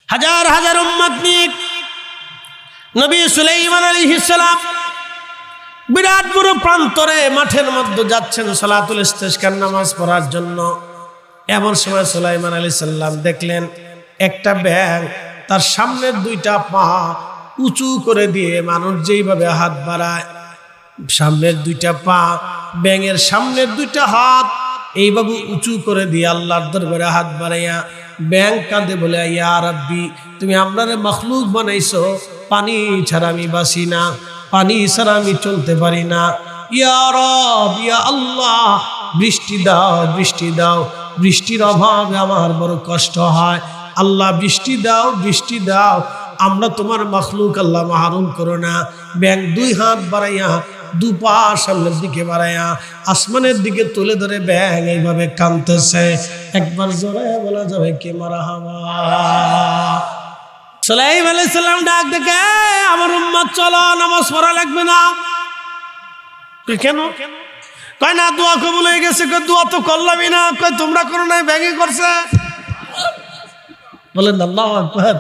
হাজার হাজার উম্মত নিয়ে নবী সুলাইমান আলাইহিস সালাম বিরাট বড় প্রান্তরে মাঠের মধ্যে যাচ্ছেন সালাতুল ইস্তিসকার নামাজ পড়ার জন্য। এমন সময় সুলাইমান আলাইহিস সালাম দেখলেন একটা ব্যাঙ তার সামনের দুইটা পা উঁচু করে দিয়ে মানুষ যেইভাবে হাত বাড়ায়, সামনের দুইটা পা ব্যাঙের সামনের দুইটা হাত এইভাবে উঁচু করে দিয়ে আল্লাহর দরবারে হাত বাড়াইয়া ব্যাঙ কাঁদে বলে, ইয়া রাব্বি, তুমি আমরারে মখলুক বানাইছো, পানি ছাড়া আমি বাসি না, পানি ছাড়া আমি চলতে পারি না। ইয়া রব, ইয়া আল্লাহ, বৃষ্টি দাও, বৃষ্টি দাও, বৃষ্টির অভাবে আমার বড় কষ্ট হয়। আল্লাহ বৃষ্টি দাও, বৃষ্টি দাও, আমরা তোমার মখলুক, আল্লাহ মাহরুম করো না। ব্যাঙ দুই হাত বাড়াইয়া দু পা সামনের দিকে বাড়াইয়া আসমানের দিকে তুলে ধরে ব্যাঙ এইভাবে কাঁদতেছে। একবার জোরে বলা যাবে কি মারহাবা। সুলাইমান আলাইহিস সালাম ডাক দেখে, আমার উম্মত চলো, নামাজ পড়া লাগবে না। কেন? কয় না, দোয়া কবুল হয়ে গেছে। কয় দোয়া তো করলামই না। কয় তোমরা করো নাই, ব্যাঙে করছে। বলেন আল্লাহু আকবার।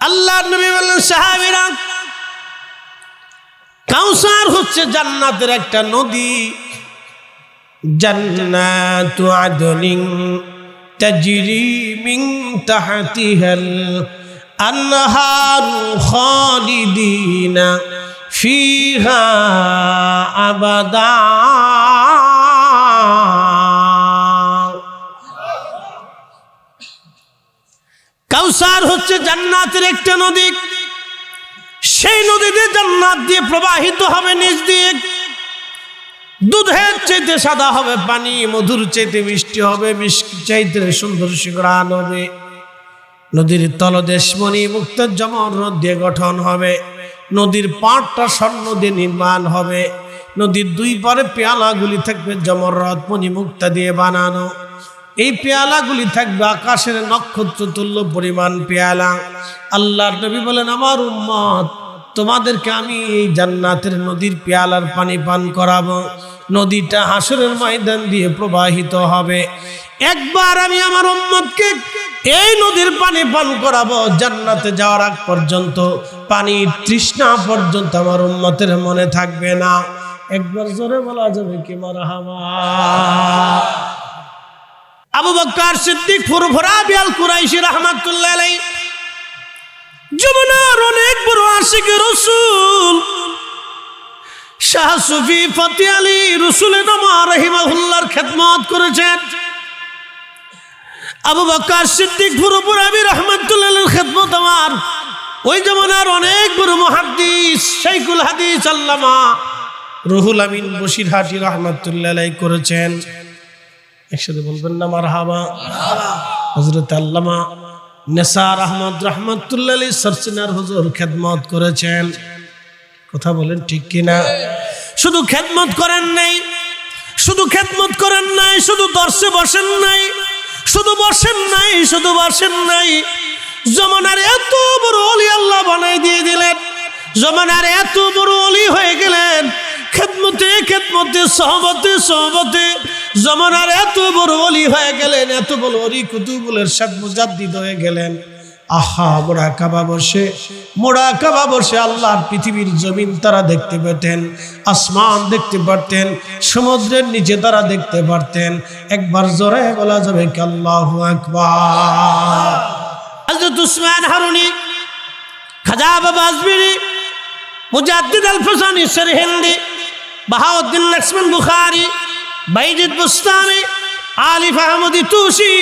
আল্লাহর নবী বললেন, সাহাবীরা, কাউসার হচ্ছে জান্নাতের একটা নদী। জান্নাতু আদনিন তাজরি মিন তাহতিহাল আনহারু খালিদিনা ফিহা আবাদা। কাউসার হচ্ছে জান্নাতের একটা নদী। সেই নদীতে জান্নাত দিয়ে প্রবাহিত হবে নিজ দিয়ে। দুধের চাইতে সাদা হবে পানি, মধুর চাইতে মিষ্টি হবে, মিষ্টি চাইতে সুন্দর সুঘ্রাণ হবে। নদীর তলদেশ মণি মুক্তা জমরদ দিয়ে গঠন হবে। নদীর পাড়টা স্বর্ণ দিয়ে নির্মাণ হবে। নদীর দুই পারে পেয়ালাগুলি থাকবে জমরদ মণি মুক্তা দিয়ে বানানো। এই পেয়ালাগুলি থাকবে আকাশের নক্ষত্র তুল্য পরিমাণ পেয়ালা। আল্লাহর নবী বলেন, আমার উম্মত, তোমাদেরকে আমি এই জান্নাতের নদীর পেয়ালার পানি পান করাবো। নদীটা হাসরের ময়দান দিয়ে প্রবাহিত হবে। একবার আমি আমার উম্মতকে এই নদীর পানি পান করাবো, জান্নাতে যাওয়ার আগ পর্যন্ত পানির তৃষ্ণা পর্যন্ত আমার উম্মতের মনে থাকবে না। একবার জোরে বলা যাবে কি মারহাবা। আবু বকর সিদ্দিক ফুরফুরাবি আল কুরাইশি রাহমাতুল্লাহ আলাইহি, যমুনার অনেক বড় আশিক রাসূল শাহ সুফি ফতি আলী রসুলের নামা রাহিমাহুল্লাহর খেদমত করেছেন। আবু বকর সিদ্দিক ফুরফুরাবি রাহমাতুল্লাহ খেদমত আমার ওই জমানার অনেক বড় মুহাদ্দিস শাইখুল হাদিস আল্লামা রুহুল আমিন বশিরহাটি রাহমাতুল্লাহ আলাইহি করেছেন। একসাথে বলবেন না মারহাবা। হযরত আল্লামা নেসার আহমদ রাহমাতুল্লাহ আলাইহি সরসিনার হুজুর খেদমত করেছেন। কথা বলেন ঠিক কিনা? শুধু খেদমত করেন নাই, শুধু খেদমত করেন নাই, শুধু দর্শে বসেন নাই, শুধু বসেন নাই, শুধু বসেন নাই, জমানার এত বড় ওলি আল্লাহ বানাই দিয়ে দিলেন। জমানার এত বড় ওলি হয়ে গেলেন। খেদমতে খেদমতে সহবতে সহবতে জমানার এত বড় ওলি হয়ে গেলেন। এত বড় ওলি কুতুবুলের সাথে মুজাদ্দিদ হয়ে গেলেন। আহা, মোরাকাবা বসে আল্লাহর পৃথিবীর জমিন তারা দেখতে পেতেন, আসমান দেখতে পারতেন, সমুদ্রের নিচে তারা দেখতে পারতেন। একবার জোরে বলা যাবে কি আল্লাহু আকবার। হযরত উসমান হারুনি, খাজা বাবা আজমিরি, মুজাদ্দিদ আল ফসানি সরহিন্দি, বাহাউদ্দিন লক্ষ্মণ বুখারী, বাইজিদ বুস্তামি, আলিফ আহমদি তুসি,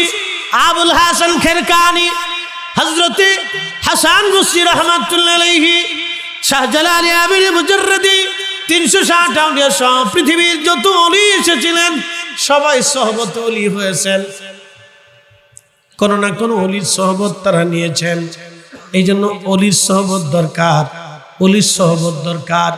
আবুল হাসান খেরকানি, হযরতে হাসান বসরি রহমাতুল্লাহ আলাইহি, শাহজালালি আমিরি মুজাররদি, 360 আউলিয়া সহ পৃথিবীর যত ওলি এসেছিলেন সবাই সহবত ওলি হয়েছেন। কোন না কোন ওলির সহবত তারা নিয়েছেন। এই জন্য ওলির সহবত দরকার, ওলির সহবত দরকার,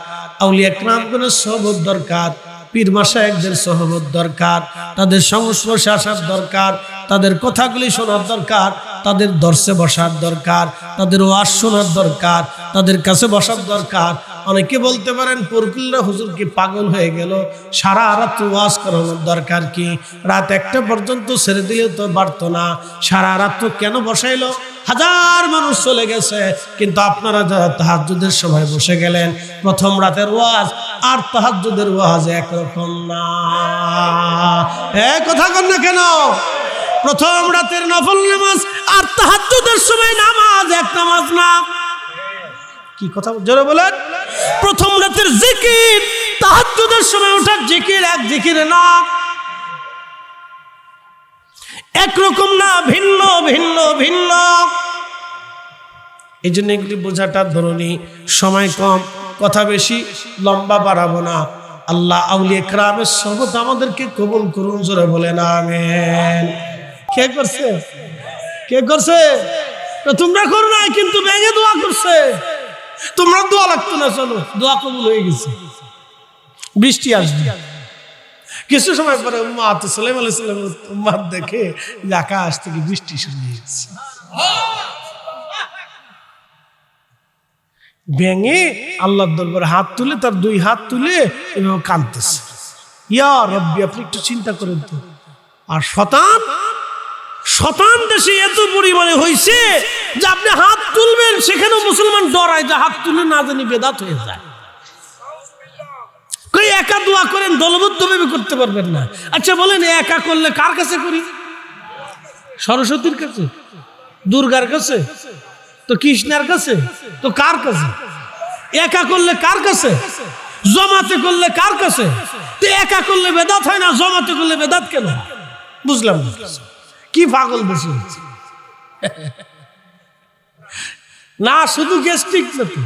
আউলিয়া কেরামগণের সহবত দরকার, পীর মাশায়েখদের সহবত দরকার, তাদের সংস্পর্শে আসার দরকার, তাদের কথাগুলি শোনার দরকার, তাদের দর্শে বসার দরকার, তাদের ওয়াজ শোনার দরকার, তাদের কাছে বসার দরকার, অনেকে বলতে পারেন ফরকুল্লাহ হুজুর কি পাগল হয়ে গেল, সারা রাত ওয়াজ করানোর দরকার কি, রাত 1টা পর্যন্ত ছেড়ে দিলেও তো পারতো না, সারা রাত তো কেন বসাইলো? হাজার মানুষ চলে গেছে, কিন্তু আপনারা যারা তাহাজ্জুদের সময় বসে গেলেন, প্রথম রাতের ওয়াজ আর তাহাজ্জুদের ওয়াজ একরকম না। কথা কন না কেন? প্রথম রাতের নফল নামাজ আর তাহাজ্জুদের সময় নামাজ এক নামাজ না। কি কথা জোরে বলেন? প্রথম রাতের জিকির তাহাজ্জুদের সময় ওঠার জিকির এক জিকিরে না, একরকম না, ভিন্ন ভিন্ন ভিন্ন। এই জন্য এগুলি বোঝাটা ধরুনি, সময় কম, কথা বেশি, লম্বা বাড়াবো না। আল্লাহ আউলিয়া কেরামের সোহবত আমাদেরকে কবুল করুন, জোরে বলেন আমিন। কে করছে? কে করছে? তোমরা করো না, কিন্তু ব্যাঙে দোয়া করছে। তোমরা দোয়া লাগতো না, চলো দোয়া কবুল হয়ে গেছে। বৃষ্টি আসবে কিছু সময় পরে, উম্মাত সুলাইমান আলাইহিস সালাম উম্মাত দেখে যে আকাশ থেকে বৃষ্টি শুরু হয়ে গেছে। ব্যাঙে আল্লাহর দরবারে হাত তুলে, তার 2 হাত তুলে এভাবে কাঁদতেছে, ইয়া রব্বি, আপনি একটু চিন্তা করেন তো। আর শতান দেশে এত পরিমাণে হয়েছে যে আপনি হাত তুলবেন, সেখানেও মুসলমান ডরায় যে হাত তুলে না জানি বেদাত হয়ে যায়। একা দোয়া করেন, দলবদ্ধ ভাবে করতে পারবেন না। আচ্ছা বলেন, একা করলে কার কাছে করি? সরস্বতীর কাছে, দুর্গার কাছে, তো কৃষ্ণের কাছে, তো কার কাছে? একা করলে কার কাছে? জমাতে করলে কার কাছে? তো একা করলে বেদাত হয় না, জমাতে করলে বেদাত কেন? বুঝলাম না, কি পাগল বেশি হচ্ছে না? শুধু গ্যাস্ট্রিক না তো,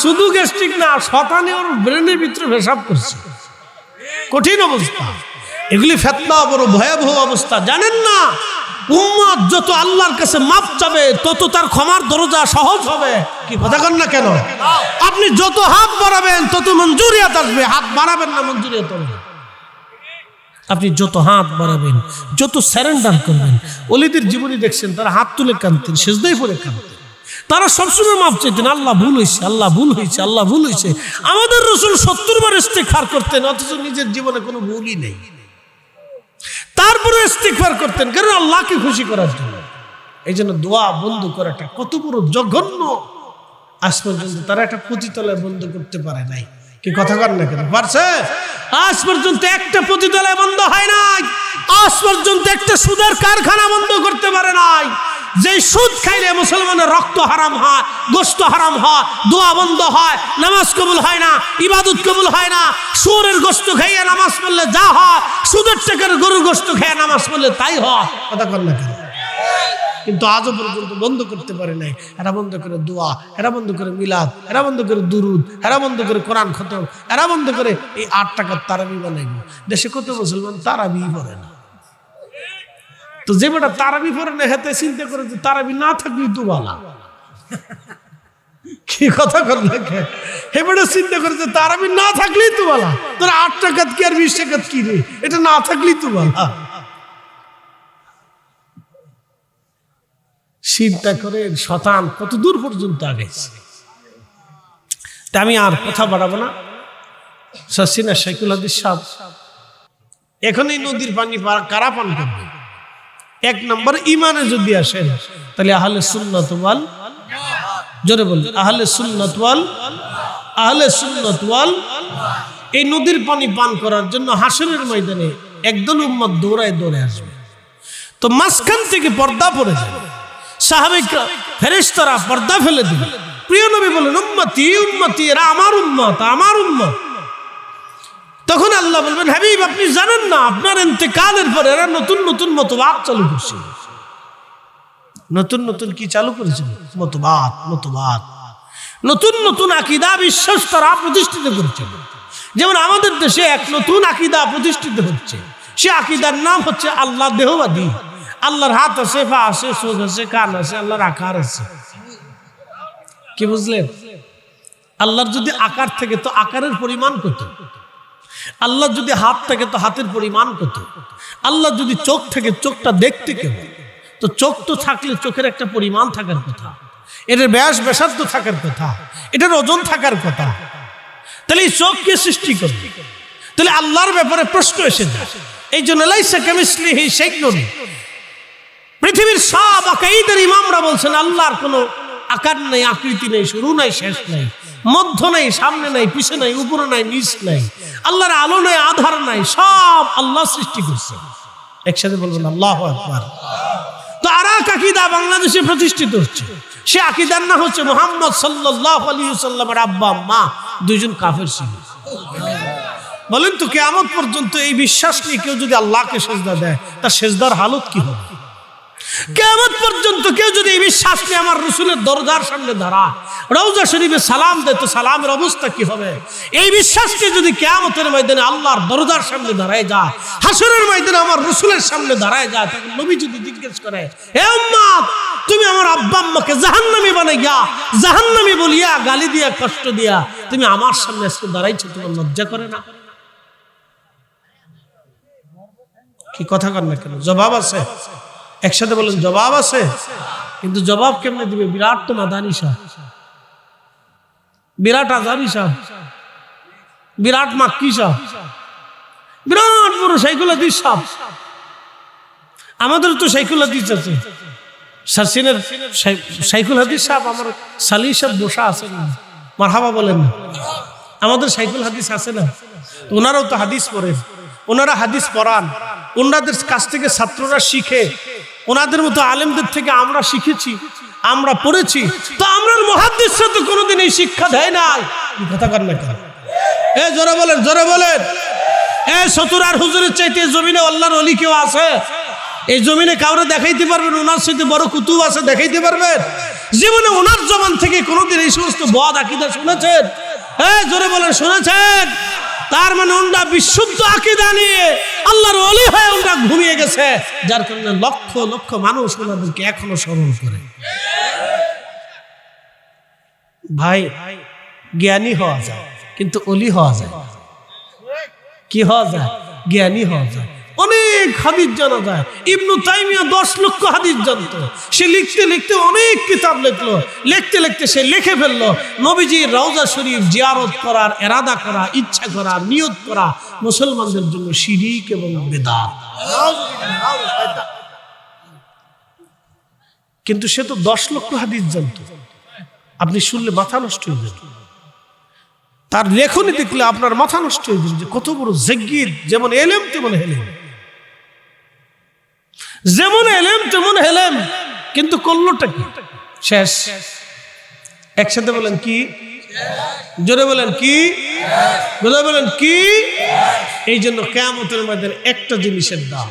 শুধু গ্যাস্ট্রিক না, শতানে ওর ব্রেনের ভিতরে পেশাব করছে, কঠিন অবস্থা। এগুলি ফিতনা, বড় ভয়াবহ অবস্থা। জানেন না, উম্মত যত আল্লাহর কাছে মাপ চাবে, তত তার ক্ষমার দরজা সহজ হবে। কি কথা কন না কেন? আপনি যত হাত বাড়াবেন, তত মঞ্জুরিয়াত আসবে। হাত বাড়াবেন না, মঞ্জুরিয়াত হবে। আপনি যত হাত বাড়াবেন, যত সারেন্ডার করবেন। ওলিদের জীবনী দেখছেন, তারা হাত তুলে কাঁদতেন, সিজদায় পড়ে কাঁদতেন। তারা সবসময় মাপ চাইতেন, আল্লাহ ভুল হয়েছে, আল্লাহ ভুল হয়েছে, আল্লাহ ভুল হয়েছে। আমাদের রাসূল 70 বার ইস্তিগফার করতেন, অথচ নিজের জীবনে কোনো ভুলই নেই। তারপরে ইস্তিগফার করতেন, কারণ আল্লাহকে খুশি করার জন্য। এই জন্য দোয়া বন্ধ করাটা কত বড় জঘন্য। আজ পর্যন্ত তারা একটা পতিতালয় বন্ধ করতে পারে নাই। কি কথা কর না কেন? পারছে? আজ পর্যন্ত একটা পতিতালয় বন্ধ হয় নাই। আজ পর্যন্ত একটা সুদের কারখানা বন্ধ করতে পারে নাই। যে সুদ খাইলে মুসলমানের রক্ত হারাম হয়, গোশত হারাম হয়, দোয়া বন্ধ হয়, নামাজ কবুল হয় না, ইবাদত কবুল হয় না। সুরের গোশত খাইয়ে নামাজ পড়লে যা হয়, সুদের টাকার গরুর গোশত খেয়ে নামাজ পড়লে তাই হয়। কথা কর না কেন? কিন্তু আজও পর্যন্ত বন্ধ করতে পারে নাই। এরা বন্ধ করে দোয়া, এরা বন্ধ করে মিলাদ, এরা বন্ধ করে দুরুদ, এরা বন্ধ করে কোরআন খতম, এরা বন্ধ করে এই 8 টাকার তারাবি বানাইব। দেশে কত মুসলমান তারাবি পড়ে না। তো যে বেটা তারাবি পড়ে না, হেতে চিন্তা করে যে তারাবি না থাকলেই তো ভালো। কি কথা কর না? হে বেটা চিন্তা করে যে তারাবি না থাকলেই তো ভালো। তোর 8 টাকাত কি আর 20 টাকাত কি রে? এটা না থাকলেই তো ভালো। চিন্তা করে শতান কত দূর পর্যন্ত আগেছে। তা আমি আর কথা বাড়াবো না। সসিনা শাইখুল হাদিস সাহেব, এখন এই নদীর পানি কারা পান করবে? 1 নম্বর ইমানে যদি আসেন, তাহলে আহলে সুন্নাত ওয়াল, জোরে বলুন, আহলে সুন্নাত ওয়াল। এই নদীর পানি পান করার জন্য হাসরের ময়দানে একদল উম্মত দৌড়ায় আসবে। তো মাঝখান থেকে পর্দা পড়ে যাবে। সাহাবায়ে ফেরেশতারা পর্দা ফেলে দিবে। প্রিয় নবী বলেন, উম্মতি উম্মতি, এরা আমার উম্মত, আমার উম্মত। তখন আল্লাহ বলবেন, হাবিব আপনি জানেন না, আপনার ইন্তেকালের পর এরা নতুন নতুন মতবাদ চালু করছে। নতুন নতুন কি চালু করেছে? মতবাদ। নতুন নতুন আকীদা, বিশ্বাস তারা প্রতিষ্ঠিত করছে। যেমন আমাদের দেশে এক নতুন আকীদা প্রতিষ্ঠিত হচ্ছে। সে আকীদার নাম হচ্ছে আল্লাহ দেহবাদী। আল্লাহর হাত আছে, পা আছে, চোখ আছে, কান আছে, আল্লাহর আকার আছে। কি বুঝলেন? আল্লাহর যদি আকার থাকে তো আকারের পরিমাণ কত? আল্লাহ যদি হাত থাকে তো হাতের পরিমাণ কত? আল্লাহ যদি চোখ থাকে, চোখটা দেখতে কেমন? তো চোখ তো থাকলে চোখের একটা পরিমাণ থাকার কথা। এটার ব্যাস ব্যাসার্ধ থাকার কথা, এটার ওজন থাকার কথা। তাহলে এই চোখ কে সৃষ্টি করবে? তাহলে আল্লাহর ব্যাপারে প্রশ্ন এসে যায়। এই জন্য লাইসা কামিসলিহি শাইউন, পৃথিবীর সব আকাইদের ইমামরা বলছেন আল্লাহর কোনো আকার নেই, আকৃতি নেই, শুরু নাই, শেষ নাই, মধ্য নাই, সামনে নাই, পিছে নাই, উপরে নাই, নিচ নাই, আল্লাহর আলো নাই, আধার নাই, সব আল্লাহ সৃষ্টি করছে। একসাথে বলবেন আল্লাহু আকবার। তো আর এক আকীদা বাংলাদেশে প্রতিষ্ঠিত হচ্ছে, সে আকীদার না হচ্ছে মুহাম্মদ সাল্লাল্লাহু আলাইহি ওয়াসাল্লামের আব্বা আম্মা দুইজন কাফের ছিল। বলেন তো কিয়ামত পর্যন্ত এই বিশ্বাস নিয়ে কেউ যদি আল্লাহকে সিজদা দেয়, তার সিজদার হালত কি হবে? কিয়ামত পর্যন্ত কেউ যদি এই বিশ্বাস নিয়ে আমার রাসূলের দরজার সামনে দাঁড়ায়, রওজা শরীফে সালাম দেয়, তো সালামের অবস্থা কি হবে? এই বিশ্বাসকে যদি কিয়ামতের ময়দানে আল্লাহর দরজার সামনে দাঁড়ায় যায়, হাসরের ময়দানে আমার রাসূলের সামনে দাঁড়ায় যায়, তখন নবী যদি জিজ্ঞেস করে, হে উম্মত, তুমি আমার আব্বা আম্মাকে জাহান্নামী বানাইয়া, জাহান্নামী বলিয়া, গালি দিয়া, কষ্ট দিয়া তুমি আমার সামনে আজকে দাঁড়াইছো, তোমার লজ্জা করে না? কি কথা কর না কেন? জবাব আছে? একসাথে বলেন জবাব আছে। কিন্তু জবাব কেমনে দিবে? বিরাট তো মাদানী সাহেব, বিরাট আজারি সাহেব, বিরাট মাক্কি সাহেব, বিরাট বড় শাইখুল হাদিস সাহেব। আমাদের তো শাইখুল হাদিস আছে, সারসিনের শাইখুল হাদিস সাহেব, আমার সালি সাহেব বসা আছে না, মারহাবা বলেন না। আমাদের শাইখুল হাদিস আছে না, ওনারাও তো হাদিস পড়েন, ওনারা হাদিস পড়ান, ওনাদের কাছ থেকে ছাত্ররা শিখে, ওনাদের মতো আলেমদের থেকে আমরা শিখেছি, আমরা পড়েছি। তো আমরা মুহাদ্দিসরা তো কোনোদিন এই শিক্ষা দেয় নাই। কি কথা কর না কেন? এ জোরে বলেন, জোরে বলেন। এ সতুরার হুজুরের চাইতে জমিনে আল্লাহর ওলি কেউ আছে? এই জমিনে কাউরে দেখাইতে পারবেন ওনার সাথে বড় কুতুব আছে? দেখাইতে পারবেন? জীবনে ওনার জবান থেকে কোনোদিন এই সমস্ত বদ আকীদা শুনেছেন? হ্যাঁ জোরে বলেন, শুনেছেন? তার মানে ওনারা বিশুদ্ধ আকীদা নিয়ে আল্লাহর ওলি হয়ে ওনারা ঘুমিয়ে গেছে, যার কারণে লক্ষ লক্ষ মানুষ ওনাদেরকে এখনো স্মরণ করে। ভাই, জ্ঞানী হওয়া যায় কিন্তু ওলি হওয়া যায়। কি হওয়া যায়? জ্ঞানী হওয়া যায়। অনেক হাদিস জানা যায়। ইবনু তাইমিয়া 10 লক্ষ হাদিস জানতো। সে লিখতে লিখতে অনেক কিতাব লিখলো, লিখতে লিখতে সে লিখে ফেললো নবীজির রওজা শরীফ জিয়ারত করার এরাদা করা, ইচ্ছা করা, নিয়ত করা মুসলমানদের জন্য শিরক এবং বিদআত। কিন্তু সে তো 10 লক্ষ হাদিস জানতো। আপনি শুনলে মাথা নষ্ট হয়ে যাবে। তার লেখনী দেখলে আপনার মাথা নষ্ট হয়ে যাবে, যে কত বড় জিজ্ঞিদ। যেমন এলেম তেমন হেলেম, যেমন এলেম তেমন হেলেম, কিন্তু করলোটা কি? শেষ। একসাথে বলেন কি? জোরে বলেন কি? জোরে বলেন কি? এই জন্য কিয়ামতের ময়দানে একটা জিনিসের দাম।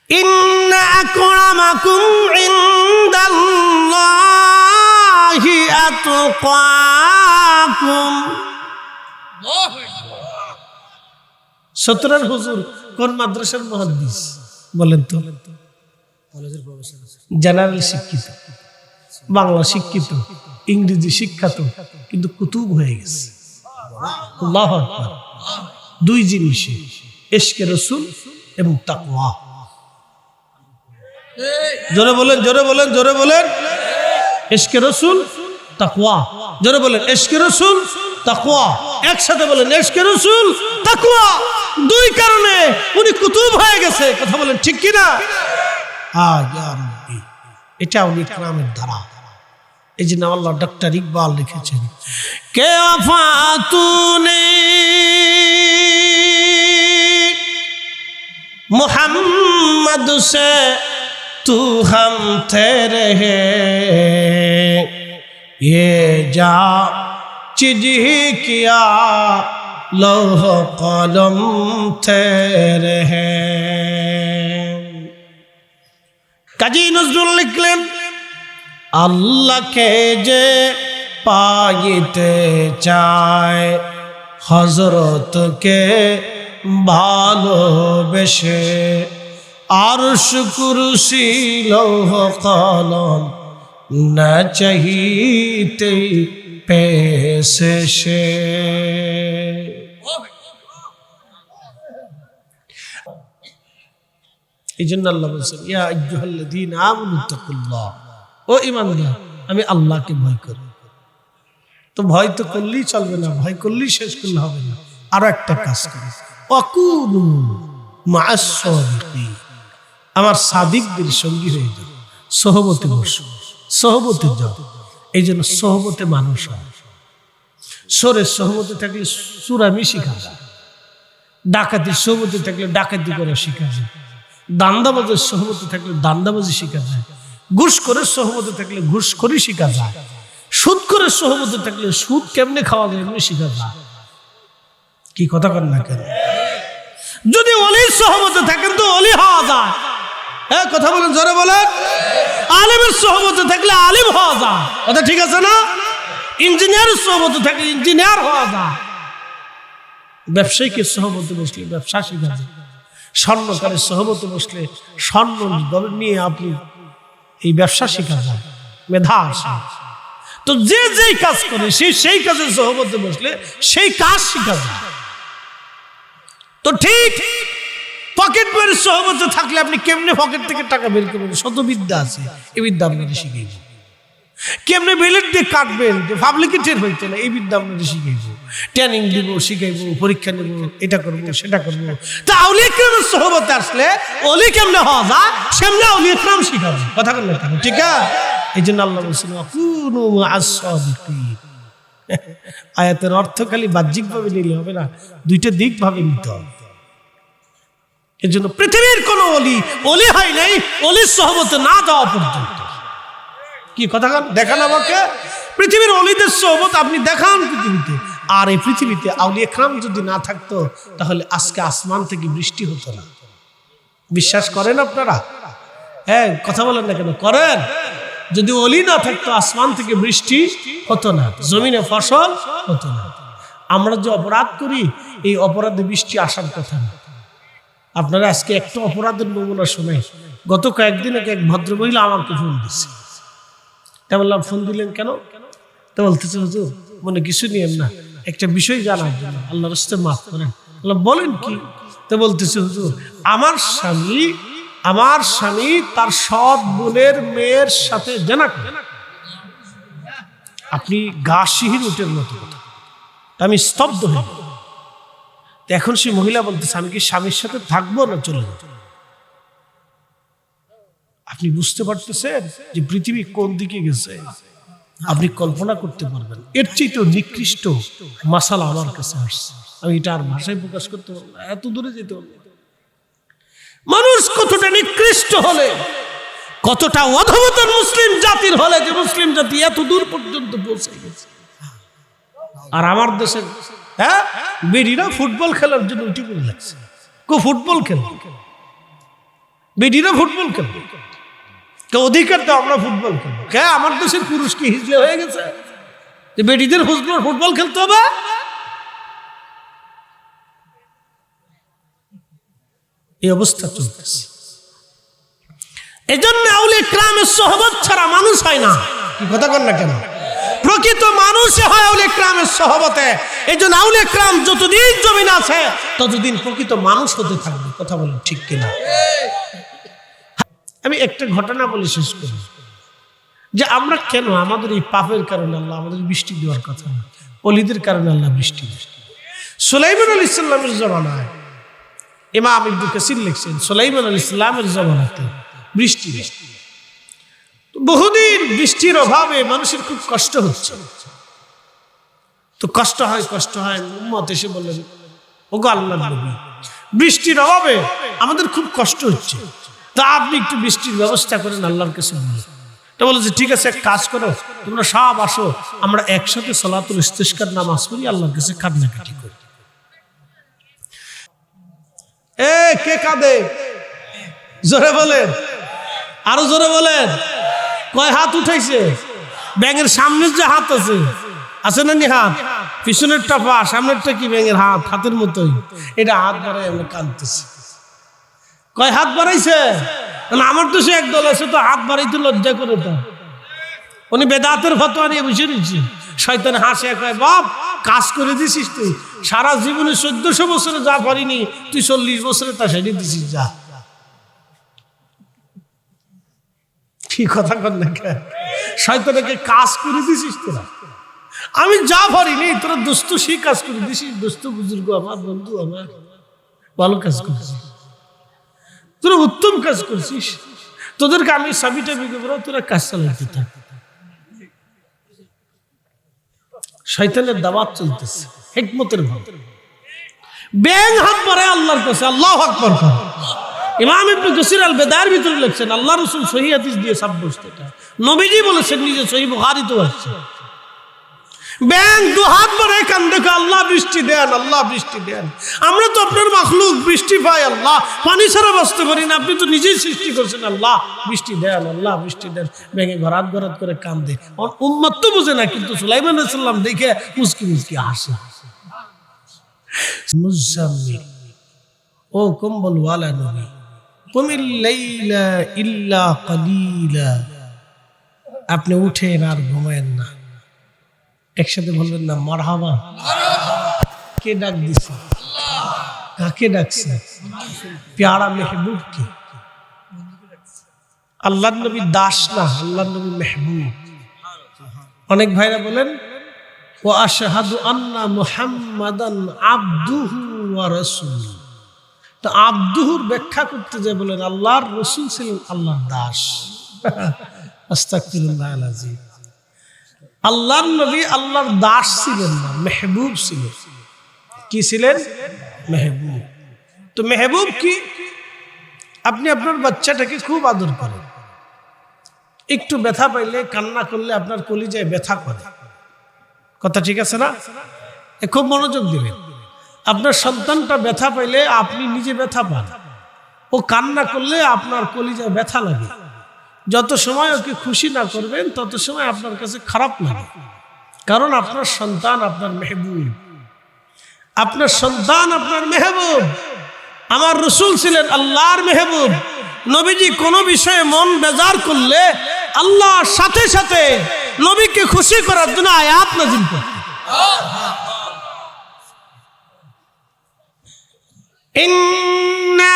ইন্না আকরামাকুম ইনদাল্লাহি আতকাকুম। সতরার হুজুর কোন মাদ্রাসার মুহাদ্দিস বলেন তো? জেনারেল শিক্ষিত, বাংলা শিক্ষিত, ইংরেজি শিক্ষিত, কিন্তু কুতুব হয়ে গেছে। আল্লাহু আকবার। দুই জিনিসে, ইশকে রাসূল এবং তাকওয়া। জোরে বলেন, জোরে বলেন, জোরে বলেন। ইশকে রাসূল, তাকওয়া। জোরে বলেন, ইশকে রাসূল, তাকওয়া। একসাথে বলেন, ইশকে রাসূল, তাকওয়া। দুই কারণে উনি কুতুব হয়ে গেছে। কথা বলেন ঠিক কি না? ইয়া রাব্বি, এটা উনি কালামের ধারা। এই যে আল্লাহ ডক্টর ইকবাল লিখেছেন, কে ওয়াফাতুনে মোহাম্মদ সে তু হাম তেরে হে, ये जा चिज ही किया लौह कलम तेरे हैं। কাজী নজরুল লিখলেন, আল্লাহকে যে পাইতে চায় হযরতকে ভালোবেসে, আরশ কুরসি লৌহ কলম না চাহিতে পেশে সে। এই জন্য আল্লাহ বলছেন, ইয়া আইয়ুহাল্লাযীনা আমানু তাকুল্লাহ ও ইমানদার, আমি আল্লাহকে ভয় করি। তো ভয় তো করলেই চলবে না, ভয় করলেই শেষ করলে হবে না, আরো একটা কাজ করি, ওয়াকুনু মা'আস সাদিকিন, আমার সাদিকদের সঙ্গী হয়ে যাও, সহবতে বসো, সহবতে যাও। এই জন্য সহবতে মানুষ হয়। সোরের সহবতে থাকলে সুরামি শিখা যায়, ডাকাতির সহবতে থাকলে ডাকাতি করে শিখা যায়, দান্দাবাজের সহবতে থাকলে দান্দাবাজি শিখা যায়, ঘুষখোরের সহবতে থাকলে ঘুষখোরি শিখা যায়, সুদখোরের সহবতে থাকলে সুদ কেমনে খাওয়া যায় এমনি শিখা যায়। কি কথা কর না কেন? যদি ওলির সহবতে থাকেন তো ওলি হওয়া যায়। হ্যাঁ, কথা বলেন, জোরে বলেন। আলিমের সহবতে থাকলে আলিম হওয়া যায়, কথা ঠিক আছে না? ইঞ্জিনিয়ারের সহবতে থাকলে ইঞ্জিনিয়ার হওয়া যায়। ব্যবসায়ীকে সহবতে বসলে ব্যবসা শিখা যায়। স্বর্ণকারের সহবতে বসলে স্বর্ণ নিয়ে আপনি এই ব্যবসা শিখা যায়, মেধা আসে। তো যে যেই কাজ করে সেই কাজের সহবতে বসলে সেই কাজ শিখা যায়। তো ঠিক পকেট মারের সহবতে থাকলে আপনি কেমনে পকেট থেকে টাকা বের করবেন, শত বিদ্যা আছে, এই বিদ্যা আপনাকে শিখাইব। কেমনে বেলেট দিয়ে কাটবেন যে পাবলিকে টের হইতো না, এই বিদ্যা আপনাকে শিখাইব। ট্রেনিং দিব, শিখাইব, পরীক্ষা নেব, এটা করবো সেটা করবো। তা আউলিয়া ইকরামের সহবতে আসলে ওলি কেমনে হওয়া যায় সেমনে আউলিয়া ইকরাম শিখাবে, কথা বললে ঠিক আছে? এই জন্য আল্লাহ বলছেন ওয়াকুনু মা'আস সাদিকিন। আয়াতের অর্থ খালি বাহ্যিকভাবে নিলে হবে না, দুইটা দিক ভাবে নিতে হবে। এই জন্য পৃথিবীর কোন অলি হয় নাই অলির সহবতে না যাওয়া পর্যন্ত। কি কথা দেখান আমাকে, পৃথিবীর অলিদের সহবত আপনি দেখান পৃথিবীতে। আর এই পৃথিবীতে আউলিয়া ইকরাম যদি না থাকতো তাহলে আজকে আসমান থেকে বৃষ্টি হতো না। বিশ্বাস করেন আপনারা? হ্যাঁ, কথা বলেন না কেন? করেন। যদি অলি না থাকতো আসমান থেকে বৃষ্টি হতো না, জমিনে ফসল হতো না। আমরা যে অপরাধ করি এই অপরাধে বৃষ্টি আসার কথা না। আপনারা আজকে একটা অপরাধের নমুনা শোনাই। গত কয়েকদিন আগে এক ভদ্রমহিলা আমাকে ফোন দিচ্ছে। তা বললাম, ফোন দিলেন কেন? তা বলতেছে, হুজুর মনে কিছু নিয়েন না, একটা বিষয় জানার জন্য, আল্লাহর রাস্তায় মাফ করেন। বলেন কি? তা বলতেছে, হুজুর আমার স্বামী তার সৎ বোনের মেয়ের সাথে জানা করে। আপনি গা শিহির উটের মতো কথা। আমি স্তব্ধ হয়ে গেলাম। এখন সেই মহিলা বলতেছে, আমি কি স্বামীর সাথে থাকবো না চলে যাব? আপনি বুঝতে পারতেছেন যে পৃথিবী কোন দিকে গেছে? আপনি কল্পনা করতে পারবেন। এর চেয়ে তো নিকৃষ্ট মাসালা আমার কাছে আসছে, আমি এটা আর ভাষায় প্রকাশ করতে পারবো না, এত দূরে যেতে পারবো। মানুষ কতটা নিকৃষ্ট হলে, কতটা অধমতন মুসলিম জাতির হলে যে মুসলিম জাতি এত দূর পর্যন্ত পৌঁছে গেছে। আর আমার দেশের বেডিরা ফুটবল খেলার জন্য উঠে পড়ে লাগছে। ফুটবল খেলবে, বেডিরা ফুটবল খেলবে, অধিকার তো আমরা ফুটবল খেলবো। আমার দেশের পুরুষ কি হিজলে হয়ে গেছে যে বেডিদের ফুটবল খেলতে হবে? এই অবস্থা চলতেছে। এই জন্য আউলিয়া ইকরামের সহবত ছাড়া মানুষ হয় না। কি কথা কর না কেন? প্রকৃত মানুষে হয় আউলিয়া ইকরামের সহবতে। এই জন্য আউলিয়া ইকরাম যতদিন জমিন আছে ততদিন প্রকৃত মানুষ হতে থাকবে। কথা বলেন ঠিক কিনা? আমি একটা ঘটনা বলে শেষ করি যে আমরা কেন আমাদের এই পাপের কারণে আল্লাহ আমাদের বৃষ্টি দেওয়ার কথা না, অলিদের কারণে আল্লাহ বৃষ্টি দেয়। সুলাইমান আলাইহিস সালামের জমানায় ইমাম ইবনে কাসির লিখছেন, সুলাইমান আলাইহিস সালামের জমানাতে বৃষ্টি বহুদিন বৃষ্টির অভাবে মানুষের খুব কষ্ট হচ্ছে। তো কষ্ট হয় উম্মত এসে বললেন, ওগো আল্লাহর নবী, বৃষ্টির অভাবে আমাদের খুব কষ্ট হচ্ছে, তা আপনি একটু বৃষ্টির ব্যবস্থা করেন আল্লাহর কাছে বলে। তা বলে যে ঠিক আছে, এক কাজ করো, তোমরা সব আসো, আমরা একসাথে সালাতুল ইস্তিসকার নামাজ পড়ি, আল্লাহর কাছে কান্নাকাটি করি। কে কাঁদে? জোরে বলেন, আরো জোরে বলেন। কয় হাত উঠাইছে? ব্যাঙের সামনের যে হাত আছে না নি হাত, পিছনের টাপা, সামনেরটা কি ব্যাঙের হাত, হাতের মতোই, এটা হাত বাড়াই আমরা কাঁদতেছি। কয় হাত বাড়াইছে? আমার তো সে একদল আছে তো হাত বাড়াইতে লজ্জা করে, তো উনি বেদাতের ফতোয়া নিয়ে বসে রয়েছে। শয়তান হাসে, কয় বাপ কাজ করে দিছিস তুই, সারা জীবনে 1400 বছরে যা পারিনি তুই 40 বছরে তা সেরে দিছিস, যা। কি কথা কর না কেন? শয়তানকে কাজ করে দিছিস তোরা। আমি যা পারিনি তোরা দোস্ত সেই কাজ করে দিছিস। দোস্ত বুজুর্গ আমার, বন্ধু আমার, ভালো কাজ করছিস, তোরা উত্তম কাজ করছিস। তোদেরকে আমি সাবিটা বিকে বলো, তোরা কাজ চালাইতে থাক। শয়তানের দাওয়াত চলতেছে হিকমতের ভাব। ব্যাং হাত মারে আল্লাহর কাছে, আল্লাহু আকবার। ইমাম ইবনে কাসির আল বেদায়ের ভিতরে লিখছেন, আল্লাহ রাসূল সহিহ হাদিস দিয়ে সাব্যস্ত, এটা নবীজি বলেছেন, নিজে সহিহ বুখারীতে আছে। ব্যাং দু হাত মারে কান্দে, আল্লাহ বৃষ্টি দেন, আল্লাহ বৃষ্টি দেন। আমরা তো আপনার মাখলুক, বৃষ্টি পাই আল্লাহ, পানি ছাড়া বাঁচতে পারি না, আপনি তো নিজেই সৃষ্টি করছেন, আল্লাহ বৃষ্টি দেন, আল্লাহ বৃষ্টি দেন। ব্যাঙে ঘরাত ঘরাত করে কান্দে। উম্মত তো বোঝে না, কিন্তু সুলাইমান আলাইহিস সালাম দেখে মুস্কি মুস্কি হাসে। মুজাম্মিল, ও কম্বল ওয়ালা নবী, কুমিল লাইলা ইল্লা কালিলা, আপনি উঠেন আর ঘুমায়েন না। একসাথে বলবেন না মারহাবা। কে ডাক দিছে? কাকে ডাকছে? প্যারা মেহবুব কে? আল্লাহর নবী দাস না, আল্লাহর নবী মেহবুব। অনেক ভাইরা বলেন ওয়া আশহাদু আন্না মুহাম্মাদান আবদুহু ওয়া রাসূলুহু। তো আবদুহুর ব্যাখ্যা করতে যায় বলেন আল্লাহর রাসূল ছিলেন আল্লাহর দাস। আস্তাগফিরুল্লাহ আল-আযীম। আল্লাহর নবী আল্লাহর দাস ছিলেন না, মেহবুব ছিলেন। কি ছিলেন? মেহবুব। তো মেহবুব কি? আপনি আপনার বাচ্চাটাকে খুব আদর করেন, একটু ব্যথা পাইলে, কান্না করলে আপনার কলিজায় ব্যথা করে। কথা ঠিক আছে না? খুব মনোযোগ দিবেন। আপনার সন্তানটা ব্যথা পাইলে আপনি নিজে ব্যথা পান, ও কান্না করলে আপনার কলিজায় ব্যথা লাগে। যত সময় ওকে খুশি না করবেন তত সময় আপনার কাছে খারাপ লাগে, কারণ আপনার সন্তান আপনার মেহবুব। আপনার সন্তান আপনার মেহবুব। আমার রাসূল ছিলেন আল্লাহর মেহবুব। নবীজি কোনো বিষয়ে মন বেজার করলে আল্লাহর সাথে সাথে নবীকে খুশি করার জন্য আয়াত নাযিল করতেন। ইন্না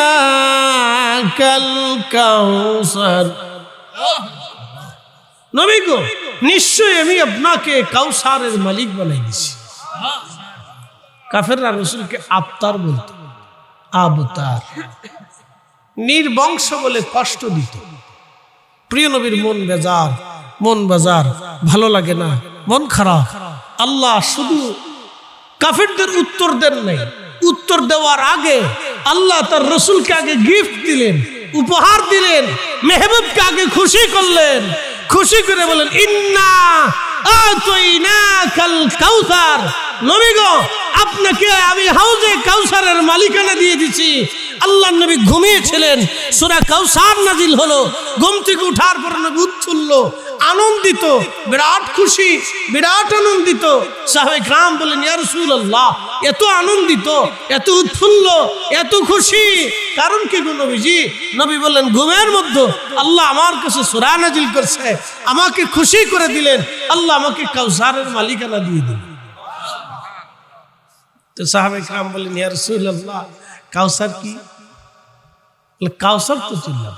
আ'তাইনাকাল কাউসার, নবী গো নিশ্চয়ই আমি আপনাকে কাউসারের মালিক বানাই দিছি। কাফেররা রাসূলকে আবতার বলতো, আবতার, নির্বংশ বলে কষ্ট দিত। প্রিয় নবীর মন বেজার, মন বাজার, ভালো লাগে না, মন খারাপ। আল্লাহ শুধু কাফেরদের উত্তর দেন নাই, উত্তর দেওয়ার আগে আল্লাহ তার রাসূলকে আগে গিফট দিলেন, উপহার দিলেন, মেহবুবকে আগে খুশি করলেন। খুশি করে বলেন ইন্না আ'তাইনাকাল কাউসার, নবী গো আপনাকে আমি হাউজে কাউসারের মালিকানা দিয়ে দিছি। আল্লাহর নবী ঘুমিয়েছিলেন, সূরা কাউসার নাজিল হলো। ঘুম থেকে ওঠার পর নবী উৎফুল্ল, আনন্দিত, বিরাট খুশি, বিরাট আনন্দিত। সাহাবায়ে কেরাম বলেন ইয়া রাসূলুল্লাহ, এত আনন্দিত, এত উৎফুল্ল, এত খুশি কারণ কি গো নবীজি? নবী বললেন ঘুমের মধ্যে আল্লাহ আমার কাছে সূরা নাজিল করছে, আমাকে খুশি করে দিলেন, আল্লাহ আমাকে কাউসারের মালিকানা দিয়ে দিলেন। তো সাহাবায়ে কেরাম বলেন ইয়া রাসূলুল্লাহ, কাউসার কি? কাউসার তো চিনলাম,